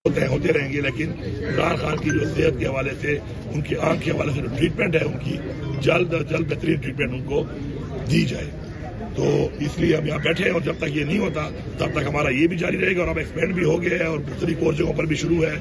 ہوتے رہیں گے، لیکن عمران خان کی جو صحت کے حوالے سے، ان کی آنکھ کے حوالے سے جو ٹریٹمنٹ ہے، ان کی جلد از جلد بہترین ٹریٹمنٹ ان کو دی جائے۔ تو اس لیے ہم یہاں بیٹھے ہیں، اور جب تک یہ نہیں ہوتا تب تک ہمارا یہ بھی جاری رہے گا، اور اب ایکسپینڈ بھی ہو گیا ہے اور مختلف اور جگہوں پر بھی شروع ہے،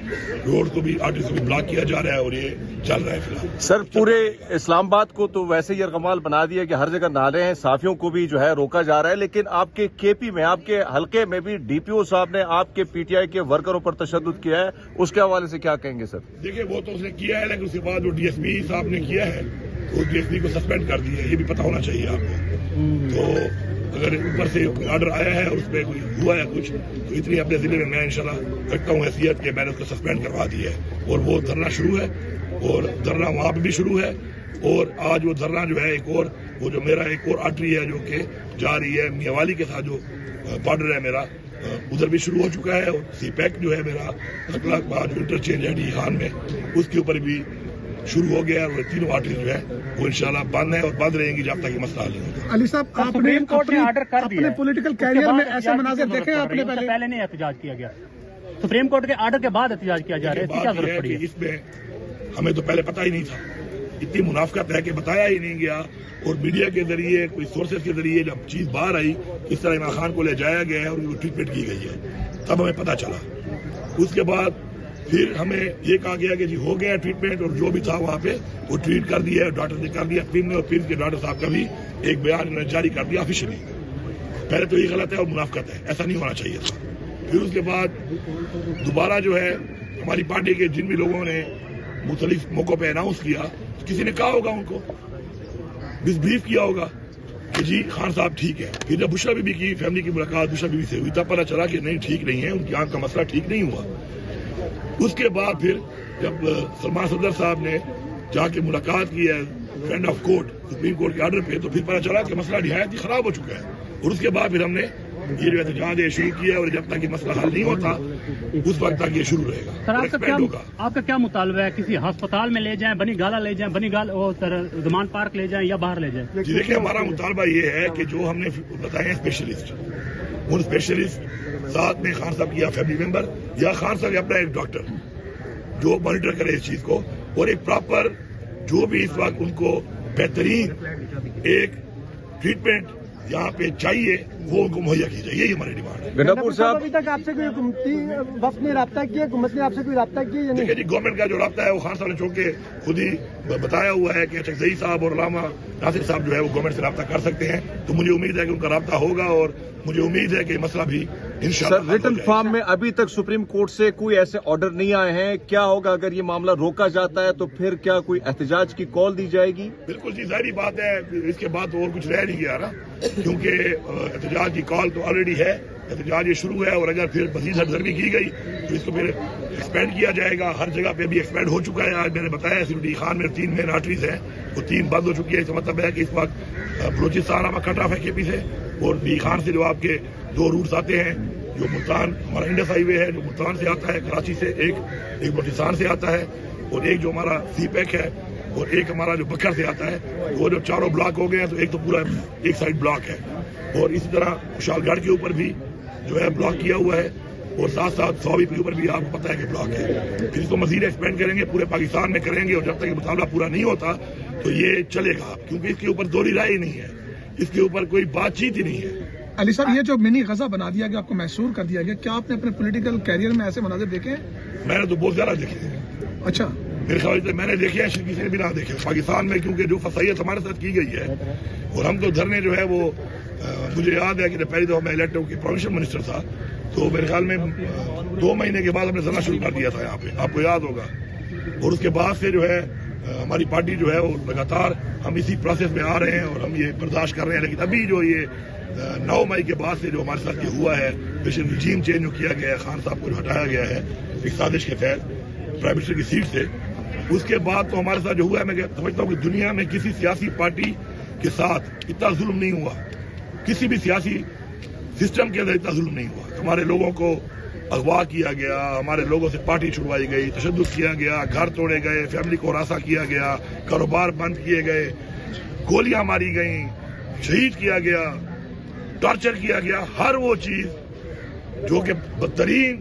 روڈ کو بھی آرٹری سے بھی بلاک کیا جا رہا ہے، اور یہ چل رہا ہے فی الحال۔ سر پورے اسلام آباد کو تو ویسے ہی یرغمال بنا دیا کہ ہر جگہ نعرے ہیں، صحافیوں کو بھی جو ہے روکا جا رہا ہے، لیکن آپ کے کے پی میں، آپ کے حلقے میں بھی ڈی پی او صاحب نے آپ کے پی ٹی آئی کے ورکروں پر تشدد کیا ہے، اس کے حوالے سے کیا کہیں گے سر؟ دیکھیں وہ تو اس نے کیا ہے، لیکن اس کے بعد جو ڈی ایس پی صاحب نے کیا ہے، وہ ڈی ایس پی کو سسپینڈ کر دیا ہے، یہ بھی پتہ ہونا چاہیے آپ کو۔ تو اگر اوپر سے آرڈر آیا ہے اور اس پہ کوئی ہوا ہے کچھ، تو اتنی اپنے ضلع میں انشاءاللہ رکھتا ہوں حیثیت کہ میں نے اس کو سسپینڈ کروا دیا ہے، اور وہ دھرنا شروع ہے، اور دھرنا وہاں پہ بھی شروع ہے، اور آج وہ دھرنا جو ہے ایک اور، وہ جو میرا ایک اور آرٹری ہے جو کہ جا رہی ہے میاں والی کے ساتھ، جو بارڈر ہے میرا، ادھر بھی شروع ہو چکا ہے، اور سی پیک جو ہے میرا اگلا جو انٹرچینج ہے ڈی خان میں، اس کے اوپر بھی شروع ہو گیا ہے، اور تینوں آرٹری جو ہے وہ انشاءاللہ بند ہے اور بند رہیں گی جب تک یہ مسئلہ حل نہیں ہوگا۔ علی صاحب، آپ نے اپنے پولیٹیکل کیریئر میں ایسے مناظر دیکھے ہیں؟ اپنے پہلے نہیں احتجاج کیا گیا، سپریم کورٹ کے آرڈر کے بعد احتجاج کیا جا رہا ہے، کیا ضرورت پڑی؟ اس میں ہمیں تو پہلے پتہ ہی نہیں تھا، اتنی منافقت ہے کہ بتایا ہی نہیں گیا، اور میڈیا کے ذریعے، کوئی سورسز کے ذریعے جب چیز باہر آئی اس طرح عمران خان کو لے جایا گیا ہے اور وہ ٹریٹمنٹ کی گئی ہے، تب ہمیں پتہ چلا۔ اس کے بعد پھر ہمیں یہ کہا گیا کہ جی ہو گیا ٹریٹمنٹ، اور جو بھی تھا وہاں پہ وہ ٹریٹ کر دیا ہے، ڈاکٹر نے کر دیا، پن نے، اور پن کے ڈاکٹر صاحب کا بھی ایک بیان انہوں نے جاری کر دیا آفیشلی۔ پہلے تو یہ غلط ہے اور منافقت ہے، ایسا نہیں ہونا چاہیے تھا۔ پھر اس کے بعد دوبارہ جو ہے ہماری پارٹی کے جن بھی لوگوں نے مختلف موقعوں پہ اناؤنس کیا، کسی نے کہا ہوگا ان کو، مس بریف کیا ہوگا کہ جی خان صاحب ٹھیک ہے۔ پھر جب بشرا بی بی کی فیملی کی ملاقات بشرا بی بی سے ہوئی، تب پتہ چلا کہ نہیں ٹھیک نہیں ہے، ان کی آنکھ کا مسئلہ ٹھیک نہیں ہوا۔ اس کے بعد پھر جب سلمان صدر صاحب نے جا کے ملاقات کی ہے friend of court, supreme court کے آرڈر پہ، تو پھر پتہ چلا کہ مسئلہ نہایت ہی خراب ہو چکا ہے، اور اس کے بعد پھر ہم نے یہ جو احتجاج شروع کیا ہے، اور جب تک یہ مسئلہ حل نہیں ہوتا اس وقت تک یہ شروع رہے گا۔ سر آپ کا کیا مطالبہ ہے؟ کسی ہسپتال میں لے جائیں، بنی گالا لے جائیں، بنی گال زمان پارک لے جائیں، یا باہر لے جائیں؟ جی دیکھیں، ہمارا مطالبہ یہ ہے کہ جو ہم نے بتائے ہیں اسپیشلسٹ، ان اسپیشلسٹ ساتھ میں خان صاحب کی یا فیملی ممبر یا خان صاحب اپنا ایک ڈاکٹر جو مانیٹر کرے اس چیز کو، اور ایک پراپر جو بھی اس وقت ان کو بہترین ایک ٹریٹمنٹ یہاں پہ چاہیے وہ ان کو مہیا کی جائے، یہی ہماری ڈیمانڈ ہے۔ گنڈاپور صاحب، ابھی تک آپ سے کوئی حکومتی وفد نے رابطہ کیا؟ حکومت نے آپ سے کوئی رابطہ کیا؟ دیکھیے جی، گورنمنٹ کا جو رابطہ ہے وہ خان صاحب نے چونکہ خود ہی بتایا ہوا ہے کہ چکزئی صاحب اور علامہ ناصر صاحب جو ہے وہ گورنمنٹ سے رابطہ کر سکتے ہیں، تو مجھے امید ہے کہ ان کا رابطہ ہوگا، اور مجھے امید ہے کہ یہ مسئلہ بھی انشاءاللہ سر ریٹن فارم میں ابھی تک سپریم کورٹ سے کوئی ایسے آرڈر نہیں آئے ہیں، کیا ہوگا اگر یہ معاملہ روکا جاتا ہے؟ تو پھر کیا کوئی احتجاج کی کال دی جائے گی؟ بالکل جی، ظاہری بات ہے، اس کے بعد تو اور کچھ رہ نہیں گیا نا، کیونکہ احتجاج کی کال تو آلریڈی ہے، احتجاج یہ شروع ہے، اور اگر پھر مزید سرگرمی کی گئی تو اس کو پھر ایکسپینڈ کیا جائے گا۔ ہر جگہ پہ بھی ایکسپینڈ ہو چکا ہے، آج میں نے بتایا صرف ڈی خان میں 3 مین آرٹریز ہیں، وہ 3 بند ہو چکی ہے۔ اس کا مطلب ہے کہ اس وقت بلوچستان ہمارا کٹ آف ہے کے پی سے، اور ڈی خان سے جو آپ کے 2 روٹس آتے ہیں، جو ملتان ہمارا انڈس ہائی وے ہے جو ملتان سے آتا ہے کراچی سے، ایک بلوچستان سے آتا ہے، اور ایک جو ہمارا سی پیک ہے، اور ایک ہمارا جو بکر سے آتا ہے، وہ جو چاروں بلاک ہو گئے ہیں، تو ایک تو پورا ایک سائڈ بلاک ہے، اور اسی طرح خوشحال گڑھ کے اوپر بھی جو ہے بلاک کیا ہوا ہے، اور ساتھ ساتھ سوابی کے اوپر بھی آپ کو پتہ ہے کہ بلاک ہے۔ پھر اس کو مزید ایکسپینڈ کریں گے، پورے پاکستان میں کریں گے، اور جب تک یہ مطالبہ پورا نہیں ہوتا تو یہ چلے گا، کیونکہ اس کے اوپر دوہری رائے ہی نہیں ہے، اس کے اوپر کوئی بات چیت ہی نہیں ہے۔ علی صاحب، یہ جو منی غزہ بنا دیا گیا، آپ کو محصور کر دیا گیا، کیا آپ نے اپنے پولیٹیکل کیریئر میں ایسے مناظر دیکھے ہیں؟ میں نے تو بہت زیادہ دیکھے ہیں۔ اچھا، میرے خیال سے میں نے دیکھے ہیں، کسی نے بھی نہ دیکھے پاکستان میں، کیونکہ جو فسائیت ہمارے ساتھ کی گئی ہے، اور ہم تو دھرنے جو ہے وہ مجھے یاد ہے کہ پہلی دفعہ میں الیکٹ کی پروونشل منسٹر تھا، تو میرے خیال میں 2 مہینے کے بعد ہم نے دھرنا شروع کر دیا تھا یہاں پہ، آپ کو یاد ہوگا، اور اس کے بعد سے جو ہے ہماری پارٹی جو ہے وہ لگاتار ہم اسی پروسیس میں آ رہے ہیں، اور ہم یہ برداشت کر رہے ہیں، لیکن ابھی جو یہ 9 مئی کے بعد سے جو ہمارے ساتھ یہ ہوا ہے، رجیم چینج جو کیا گیا ہے، خان صاحب کو جو ہٹایا گیا ہے ایک سازش کے تحت پرائم منسٹر کی سیٹ سے، اس کے بعد تو ہمارے ساتھ جو ہوا ہے، میں سمجھتا ہوں کہ دنیا میں کسی سیاسی پارٹی کے ساتھ اتنا ظلم نہیں ہوا، کسی بھی سیاسی سسٹم کے اندر اتنا ظلم نہیں ہوا۔ ہمارے لوگوں کو اغوا کیا گیا، ہمارے لوگوں سے پارٹی چھڑوائی گئی، تشدد کیا گیا، گھر توڑے گئے، فیملی کو ہراساں کیا گیا، کاروبار بند کیے گئے، گولیاں ماری گئیں، شہید کیا گیا، ٹارچر کیا گیا، ہر وہ چیز جو کہ بدترین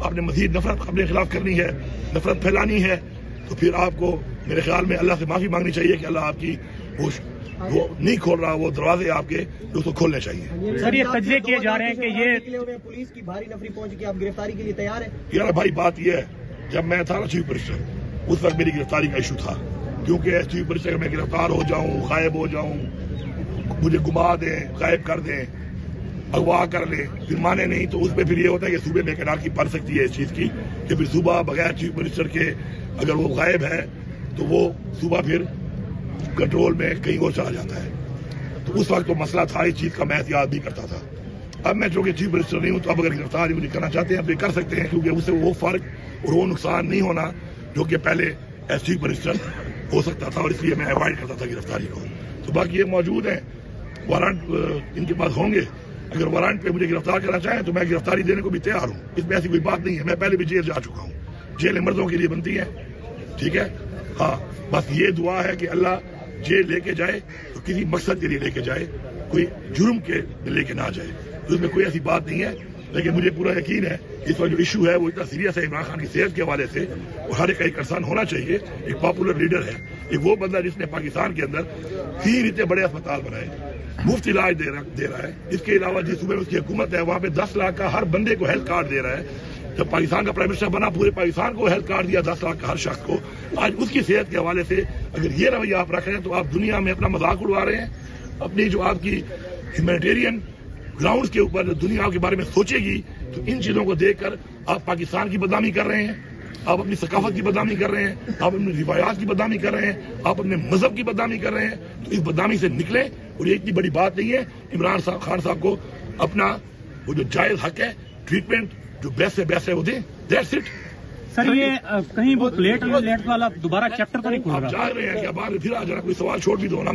آپ نے مزید نفرت اپنے خلاف کرنی ہے، نفرت پھیلانی ہے، تو پھر آپ کو میرے خیال میں اللہ سے معافی مانگنی چاہیے کہ اللہ آپ کی وہ نہیں کھول رہا، وہ دروازے آپ کے اس کو کھولنے چاہیے. سر یہ تجزیے کیے جا رہے ہیں کہ یہ نکلے ہوئے پولیس کی بھاری نفری پہنچ کے آپ گرفتاری کے لیے تیار ہیں؟ یار بھائی بات یہ ہے، جب میں تھا نا چیف منسٹر اس وقت میری گرفتاری کا ایشو تھا، کیونکہ چیف منسٹر میں گرفتار ہو جاؤں، غائب ہو جاؤں، مجھے گما دیں، غائب کر دیں، اغوا کر لیں، پھر مانے نہیں، تو اس پہ پھر یہ ہوتا ہے کہ صوبے میں انارکی پڑ سکتی ہے اس چیز کی کہ پھر صوبہ بغیر چیف منسٹر کے اگر وہ غائب ہے تو وہ صوبہ پھر کنٹرول میں کہیں اور چلا جاتا ہے. تو اس وقت تو مسئلہ تھا، اس چیز کا میں احتیاط بھی کرتا تھا. اب میں چونکہ چیف منسٹر نہیں ہوں تو اب اگر گرفتاری مجھے کرنا چاہتے ہیں تو یہ کر سکتے ہیں، کیونکہ اس سے وہ فرق اور وہ نقصان نہیں ہونا جو کہ پہلے ایز چیف منسٹر ہو سکتا تھا، اور اس لیے میں اوائڈ کرتا تھا گرفتاری کو. تو باقی یہ موجود ہیں، وارنٹ ان کے پاس ہوں گے، اگر وارنٹ پہ مجھے گرفتار کرنا چاہیں تو میں گرفتاری دینے کو بھی تیار ہوں. اس میں ایسی کوئی بات نہیں ہے، میں پہلے بھی جیل جا چکا ہوں، جیل مردوں کے لیے بنتی ہے، ٹھیک ہے. ہاں بس یہ دعا ہے کہ اللہ جیل لے کے جائے تو کسی مقصد کے لیے لے کے جائے، کوئی جرم کے لے کے نہ جائے. اس میں کوئی ایسی بات نہیں ہے، لیکن مجھے پورا یقین ہے اس وقت جو ایشو ہے وہ اتنا سیریس ہے عمران خان کی صحت کے حوالے سے، اور ہر ایک کنسرن ہونا چاہیے. ایک پاپولر لیڈر ہے، ایک وہ بندہ جس نے پاکستان کے اندر 3 اتنے بڑے اسپتال بنائے، مفت علاج دے رہا ہے. اس کے علاوہ جس صوبے میں اس کی حکومت ہے وہاں پہ 10 لاکھ کا ہر بندے کو ہیلتھ کارڈ دے رہا ہے. جب پاکستان کا پرائم منسٹر بنا پورے پاکستان کو ہیلتھ کارڈ دیا 10 لاکھ کا ہر شخص کو. آج اس کی صحت کے حوالے سے اگر یہ رویہ آپ رکھ رہے ہیں تو آپ دنیا میں اپنا مذاق اڑوا رہے ہیں. اپنی جو آپ کی ہیومینیٹیرین گراؤنڈز کے اوپر دنیا کے بارے میں سوچے گی تو ان چیزوں کو دیکھ کر آپ پاکستان کی بدنامی کر رہے ہیں، آپ اپنی ثقافت کی بدنامی کر رہے ہیں، آپ اپنی روایات کی بدنامی کر رہے ہیں، آپ اپنے مذہب کی بدنامی کر رہے ہیں. تو اس بدنامی سے نکلیں، اور یہ اتنی بڑی بات نہیں ہے. عمران خان صاحب کو اپنا وہ جو جائز حق ہے، ٹریٹمنٹ جو بیسٹ سے بیسٹ ہے وہ دیں. That's it. سر یہ کہیں وہ لیٹ والا دوبارہ چیپٹر تو نہیں کھول رہا؟ آپ جا رہے ہیں کہ بعد میں پھر آ جانا، کوئی سوال چھوڑ بھی دو نا.